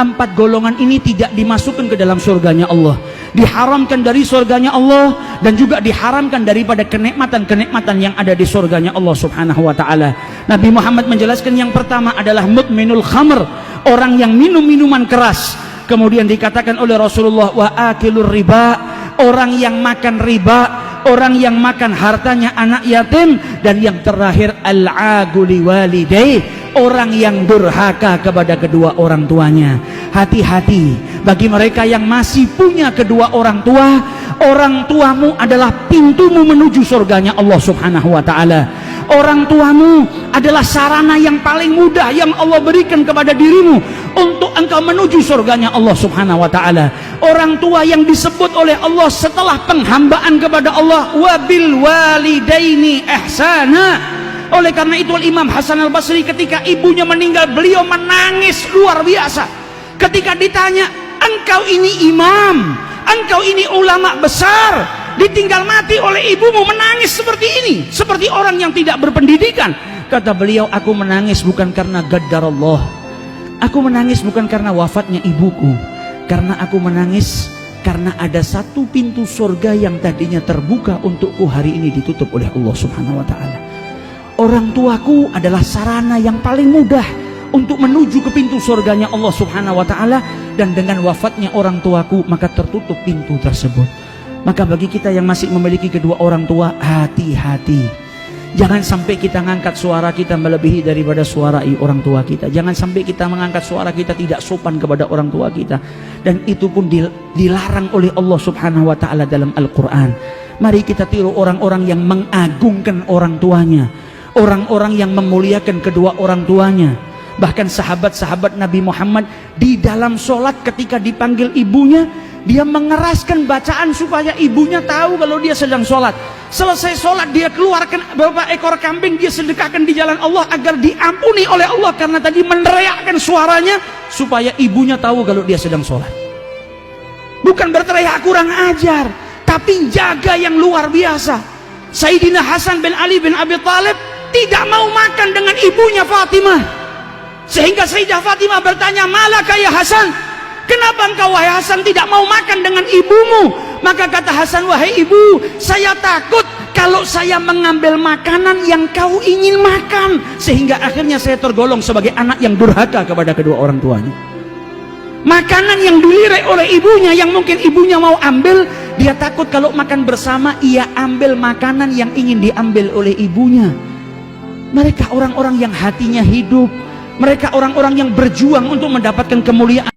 Empat golongan ini tidak dimasukkan ke dalam surganya Allah, diharamkan dari surganya Allah, dan juga diharamkan daripada kenikmatan-kenikmatan yang ada di surganya Allah subhanahu wa ta'ala. Nabi Muhammad menjelaskan yang pertama adalah mudminul khamr, orang yang minum minuman keras. Kemudian dikatakan oleh Rasulullah, wa akilur riba, orang yang makan riba, orang yang makan hartanya anak yatim. Dan yang terakhir, al-aguli walidai, orang yang durhaka kepada kedua orang tuanya. Hati-hati bagi mereka yang masih punya kedua orang tua. Orang tuamu adalah pintumu menuju surganya Allah subhanahu wa ta'ala. Orang tuamu adalah sarana yang paling mudah yang Allah berikan kepada dirimu untuk engkau menuju surganya Allah subhanahu wa ta'ala. Orang tua yang disebut oleh Allah setelah penghambaan kepada Allah, wabil walidaini ihsana. Oleh karena itu Imam Hasan al-Basri ketika ibunya meninggal, beliau menangis luar biasa. Ketika ditanya, engkau ini imam, engkau ini ulama besar, ditinggal mati oleh ibumu, menangis seperti ini, seperti orang yang tidak berpendidikan. Kata beliau, aku menangis bukan karena gaddar Allah, aku menangis bukan karena wafatnya ibuku, karena aku menangis karena ada satu pintu surga yang tadinya terbuka untukku, hari ini ditutup oleh Allah subhanahu wa ta'ala. Orang tuaku adalah sarana yang paling mudah untuk menuju ke pintu surganya Allah subhanahu wa ta'ala, dan dengan wafatnya orang tuaku maka tertutup pintu tersebut. Maka bagi kita yang masih memiliki kedua orang tua, hati-hati. Jangan sampai kita mengangkat suara kita melebihi daripada suara orang tua kita. Jangan sampai kita mengangkat suara kita tidak sopan kepada orang tua kita. Dan itu pun dilarang oleh Allah subhanahu wa ta'ala dalam Al-Quran. Mari kita tiru orang-orang yang mengagungkan orang tuanya, orang-orang yang memuliakan kedua orang tuanya. Bahkan sahabat-sahabat Nabi Muhammad di dalam sholat ketika dipanggil ibunya, dia mengeraskan bacaan supaya ibunya tahu kalau dia sedang sholat. Selesai sholat dia keluarkan beberapa ekor kambing, dia sedekahkan di jalan Allah agar diampuni oleh Allah, karena tadi meneriakkan suaranya supaya ibunya tahu kalau dia sedang sholat. Bukan berteriak kurang ajar, tapi jaga yang luar biasa. Sayyidina Hasan bin Ali bin Abi Thalib tidak mau makan dengan ibunya Fatimah, sehingga Sayyidah Fatimah bertanya, malaka ya Hasan, kenapa engkau wahai Hasan tidak mau makan dengan ibumu? Maka kata Hasan, wahai ibu, saya takut kalau saya mengambil makanan yang kau ingin makan, sehingga akhirnya saya tergolong sebagai anak yang durhaka kepada kedua orang tuanya. Makanan yang dilirik oleh ibunya, yang mungkin ibunya mau ambil, dia takut kalau makan bersama ia ambil makanan yang ingin diambil oleh ibunya. Mereka orang-orang yang hatinya hidup, mereka orang-orang yang berjuang untuk mendapatkan kemuliaan.